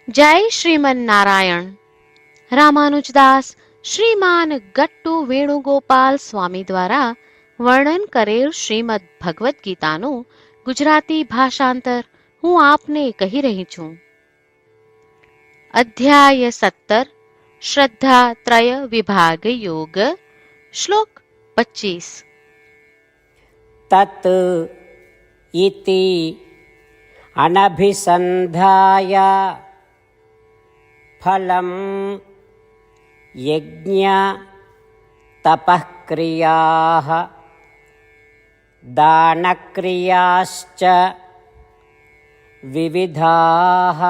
જય શ્રીમન નારાયણ. રામાનુજદાસ શ્રીમાન ગટ્ટુ વેણુગોપાલ સ્વામી દ્વારા વર્ણન કરેલ શ્રીમદ ભગવદ્ ગીતાનું ગુજરાતી ભાષાંતર હું આપને કહી રહી છું. અધ્યાય 17 શ્રદ્ધા ત્રય વિભાગ યોગ. શ્લોક 25. તત ઇતિ અનભિસંધાય ફલમ યજ્ઞ તપઃક્રિયાઃ દાનક્રિયાશ્ચ વિવિધાઃ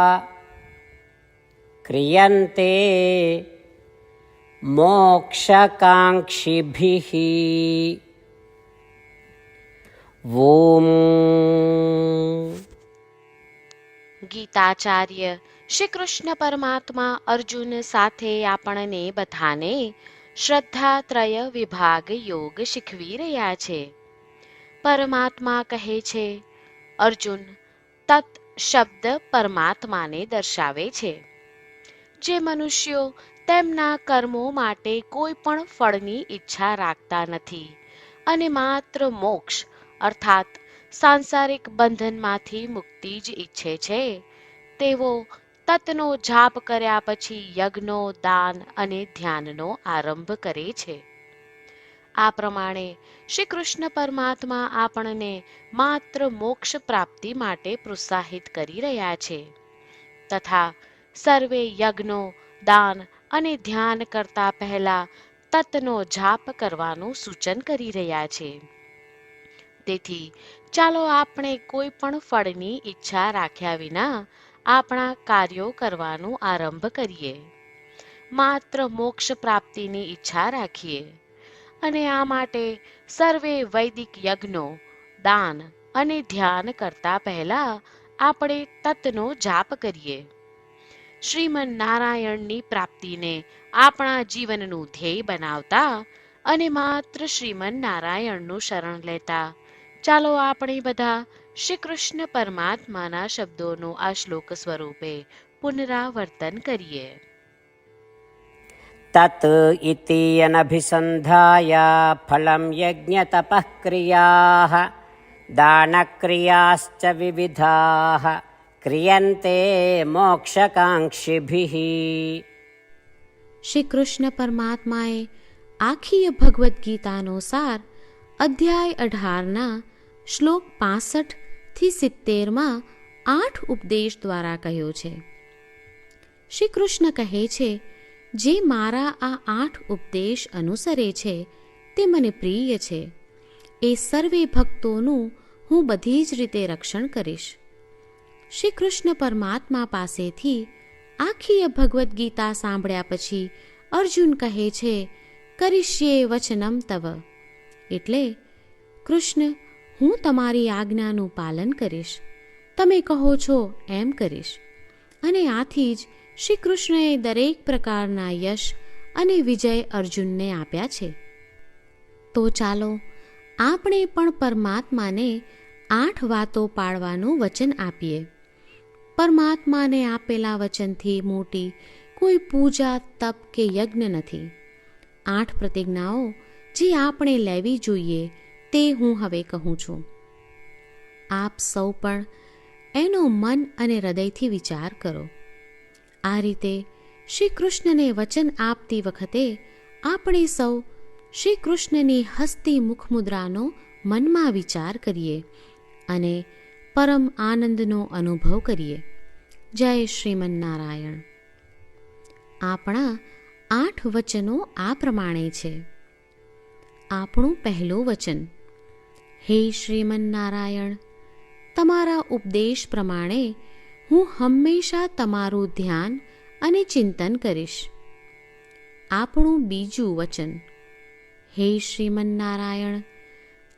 ક્રિયન્તે મોક્ષકાંક્ષિભિઃ. ઓમ. ગીતાચાર્ય શ્રી કૃષ્ણ પરમાત્મા અર્જુન સાથે આપણને બધાને શ્રદ્ધાત્રય વિભાગ યોગ શીખવી રહ્યા છે. પરમાત્મા કહે છે, અર્જુન, તત શબ્દ પરમાત્માને દર્શાવે છે. જે મનુષ્યો તેમના કર્મો માટે કોઈ પણ ફળની ઈચ્છા રાખતા નથી અને માત્ર મોક્ષ અર્થાત સાંસારિક બંધનમાંથી મુક્તિ જ ઈચ્છે છે, તેઓ તત્નો જાપ કર્યા પછી યજ્ઞો, દાન અને ધ્યાનનો આરંભ કરે છે. આ પ્રમાણે શ્રી કૃષ્ણ પરમાત્મા આપણને માત્ર મોક્ષ પ્રાપ્તિ માટે પ્રોત્સાહિત કરી રહ્યા છે તથા સર્વે યજ્ઞો, દાન અને ધ્યાન કરતા પહેલા તત્નો જાપ કરવાનું સૂચન કરી રહ્યા છે. તેથી ચાલો આપણે કોઈ પણ ફળની ઈચ્છા રાખ્યા વિના આપણા કાર્યો કરવાનું આરંભ કરીએ. માત્ર મોક્ષ પ્રાપ્તિની ઈચ્છા રાખીએ અને આ માટે સર્વે વૈદિક યજ્ઞો, દાન અને ધ્યાન કરતા પહેલા આપણે તત્નો જાપ કરીએ. શ્રીમન નારાયણની પ્રાપ્તિને આપણા જીવનનું ધ્યેય બનાવતા અને માત્ર શ્રીમન નારાયણનું શરણ લેતા ચાલો આપણે બધા શ્રી કૃષ્ણ પરમાત્માના શબ્દોનું આ શ્લોક સ્વરૂપે પુનરાવર્તન કરીએ. તત ઇતિ અનભિસંધાય ફલમ યજ્ઞ તપઃક્રિયાઃ દાનક્રિયાશ્ચ વિવિધાઃ ક્રિયન્તે મોક્ષકાંક્ષિભિઃ. શ્રી કૃષ્ણ પરમાત્માએ આખી ભગવદ્ ગીતાનો સાર અધ્યાય 18ના શ્લોક 65 થી 70માં 8 ઉપદેશ દ્વારા કહ્યો છે. શ્રી કૃષ્ણ કહે છે, જે મારા આ 8 ઉપદેશ અનુસરે છે તે મને પ્રિય છે. એ સર્વે ભક્તોનું હું બધી જ રીતે રક્ષણ કરીશ. શ્રી કૃષ્ણ પરમાત્મા પાસેથી આખી ભગવદ્ ગીતા સાંભળ્યા પછી અર્જુન કહે છે, કરિષ્યે વચનમ તવ. એટલે, કૃષ્ણ, હું તમારી આજ્ઞાનું પાલન કરીશ. તમે કહો છો એમ કરીશ. અને આથી જ શ્રી કૃષ્ણએ દરેક પ્રકારના યશ અને વિજય અર્જુનને આપ્યા છે. તો ચાલો આપણે પણ પરમાત્માને 8 વાતો પાળવાનું વચન આપીએ. પરમાત્માને આપેલા વચનથી મોટી કોઈ પૂજા, તપ કે યજ્ઞ નથી. 8 પ્રતિજ્ઞાઓ જે આપણે લેવી જોઈએ તે હું હવે કહું છું. આપ સૌ પણ એનો મન અને હૃદયથી વિચાર કરો. આ રીતે શ્રી કૃષ્ણને વચન આપતી વખતે આપણે સૌ શ્રી કૃષ્ણની હસતી મુખમુદ્રાનો મનમાં વિચાર કરીએ અને પરમ આનંદનો અનુભવ કરીએ. જય શ્રીમન નારાયણ. આપણા 8 વચનો આ પ્રમાણે છે. આપણું પહેલું વચન, હે શ્રીમન નારાયણ, તમારા ઉપદેશ પ્રમાણે હું હંમેશા તમારું ધ્યાન અને ચિંતન કરીશ. આપણું બીજું વચન, હે શ્રીમન નારાયણ,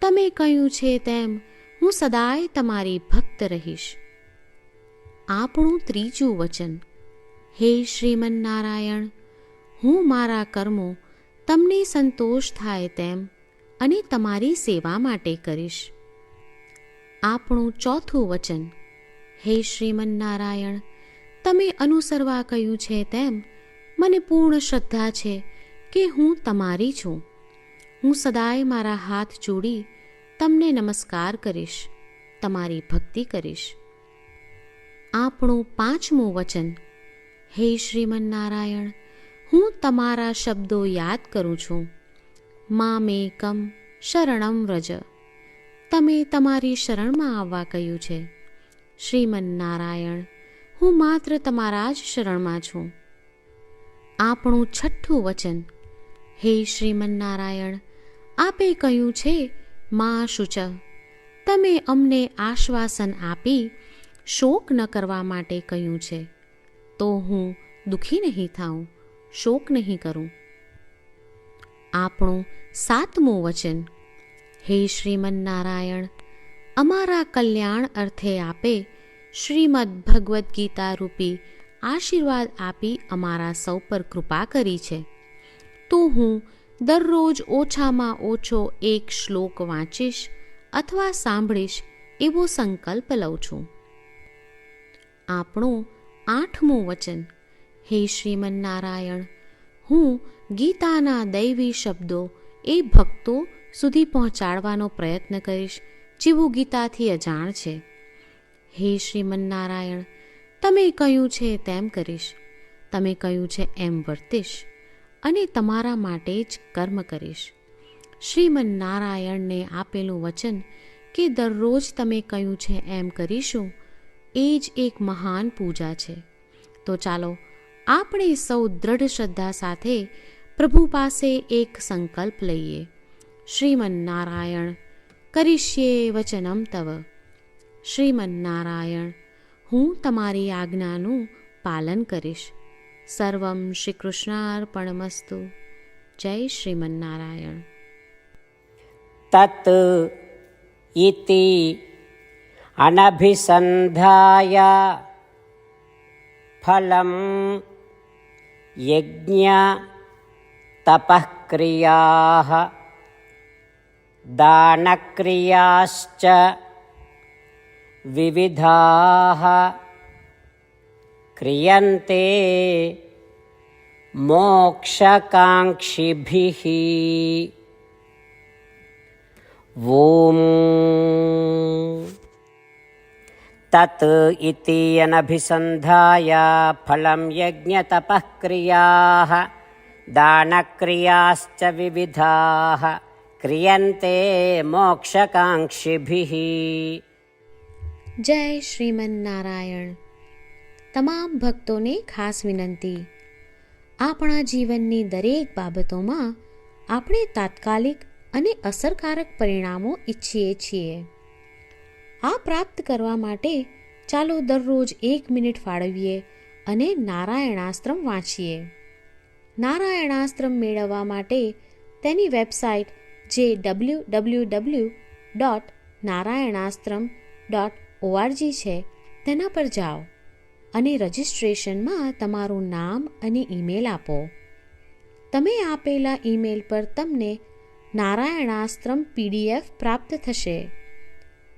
તમે કહ્યું છે તેમ હું સદાય તમારી ભક્ત રહીશ. આપણું ત્રીજું વચન, હે શ્રીમન નારાયણ, હું મારા કર્મો તમને સંતોષ થાય તેમ અને તમારી સેવા માટે કરીશ. આપણું ચોથું વચન, હે શ્રીમન નારાયણ, તમે અનુસરવા કહ્યું છે તેમ મને પૂર્ણ શ્રદ્ધા છે કે હું તમારી છું. હું સદાય મારા હાથ જોડી તમને નમસ્કાર કરીશ, તમારી ભક્તિ કરીશ. આપણું 5મું વચન. હે શ્રીમન્નારાયણ, હું તમારા શબ્દો યાદ કરું છું. મામેકમ શરણમ વ્રજ. તમે તમારી શરણમાં આવવા કહ્યું છે. શ્રીમન્નારાયણ, હું માત્ર તમારા જ શરણમાં છું. આપણું 6થું વચન. હે શ્રીમન્નારાયણ, આપે કહ્યું છે મા શુચ. તમે અમને આશ્વાસન આપી શોક ન કરવા માટે કહ્યું છે, તો હું દુઃખી નહીં થાઉં, શોક નહીં કરું. આપણું 7મું વચન. હે શ્રીમન્નારાયણ, અમારા કલ્યાણ અર્થે આપે શ્રીમદ્ ભગવદ્ ગીતા રૂપી આશીર્વાદ આપી અમારા સૌ પર કૃપા કરી છે, તો હું દરરોજ ઓછામાં ઓછો 1 શ્લોક વાંચીશ અથવા સાંભળીશ એવો સંકલ્પ લઉં છું. આપણું 8મું વચન. હે શ્રીમન્નારાયણ, હું ગીતાના દૈવી શબ્દો એ ભક્તો સુધી પહોંચાડવાનો પ્રયત્ન કરીશ જેઓ ગીતાથી અજાણ છે. હે શ્રીમન્નારાયણ, તમે કહ્યું છે તેમ કરીશ, તમે કહ્યું છે એમ વર્તીશ અને તમારા માટે જ કર્મ કરીશ. શ્રીમન્નારાયણને આપેલું વચન કે દરરોજ તમે કહ્યું છે એમ કરીશું, એ જ એક મહાન પૂજા છે. તો ચાલો આપણે સૌ દ્રઢ શ્રદ્ધા સાથે પ્રભુ પાસે એક સંકલ્પ લઈએ. શ્રીમન્નારાયણ, કરીશ્યે વચનમ તવ. શ્રીમન્નારાયણ, હું તમારી આજ્ઞાનું પાલન કરીશ. સર્વમ શ્રી કૃષ્ણાર્પણમસ્તુ. જય શ્રીમન્નારાયણ. તત ઇતિ અનભિસંધાય ફલમ યજ્ઞ તપઃક્રિયાઃ દાનક્રિયાશ્ચ વિવિધાઃ ક્રિયન્તે મોક્ષકાંક્ષિભિઃ. ઓમ તત ઇતિ અનભિસંધાય ફલમ યજ્ઞ તપઃક્રિયાઃ દાનક્રિયાશ્ચ વિવિધાઃ ક્રિયન્તે મોક્ષકાંક્ષિભિઃ. જય શ્રીમન્નારાયણ. તમામ ભક્તોને ખાસ વિનંતી. આપણા જીવનની દરેક બાબતોમાં આપણે તાત્કાલિક અને અસરકારક પરિણામો ઈચ્છીએ છીએ. આ પ્રાપ્ત કરવા માટે ચાલો દરરોજ 1 મિનિટ ફાળવીએ અને નારાયણાસ્ત્રમ વાંચીએ. નારાયણાસ્ત્રમ મેળવવા માટે તેની વેબસાઇટ જે www.narayanaastram.org છે તેના પર જાઓ અને રજિસ્ટ્રેશનમાં તમારું નામ અને ઈમેલ આપો. તમે આપેલા ઈમેલ પર તમને નારાયણાસ્ત્રમ PDF પ્રાપ્ત થશે.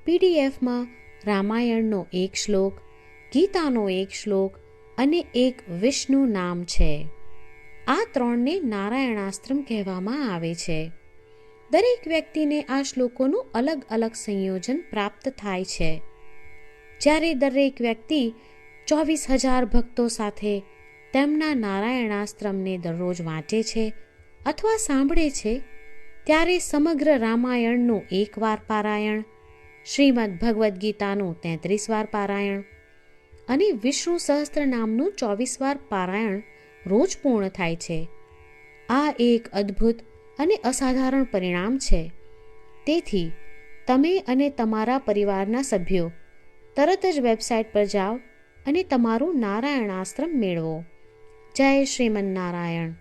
PDFમાં રામાયણનો 1 શ્લોક, ગીતાનો 1 શ્લોક અને 1 વિષ્ણુ નામ છે. આ 3ને નારાયણાસ્ત્રમ કહેવામાં આવે છે. દરેક વ્યક્તિને આ શ્લોકોનું અલગ અલગ સંયોજન પ્રાપ્ત થાય છે. જ્યારે દરેક વ્યક્તિ 24,000 ભક્તો સાથે તેમના નારાયણાસ્ત્રમને દરરોજ વાંચે છે અથવા સાંભળે છે, ત્યારે સમગ્ર રામાયણનું 1 વાર પારાયણ, શ્રીમદ્ ભગવદ્ ગીતાનું 33 વાર પારાયણ અને વિષ્ણુ સહસ્ત્ર નામનું 24 વાર પારાયણ રોજ પૂર્ણ થાય છે. આ એક અદ્ભુત અને અસાધારણ પરિણામ છે. તેથી તમે અને તમારા પરિવારના સભ્યો તરત જ વેબસાઇટ પર જાઓ અને તમારું નારાયણાસ્ત્રમ મેળવો. જય શ્રીમન્નારાયણ.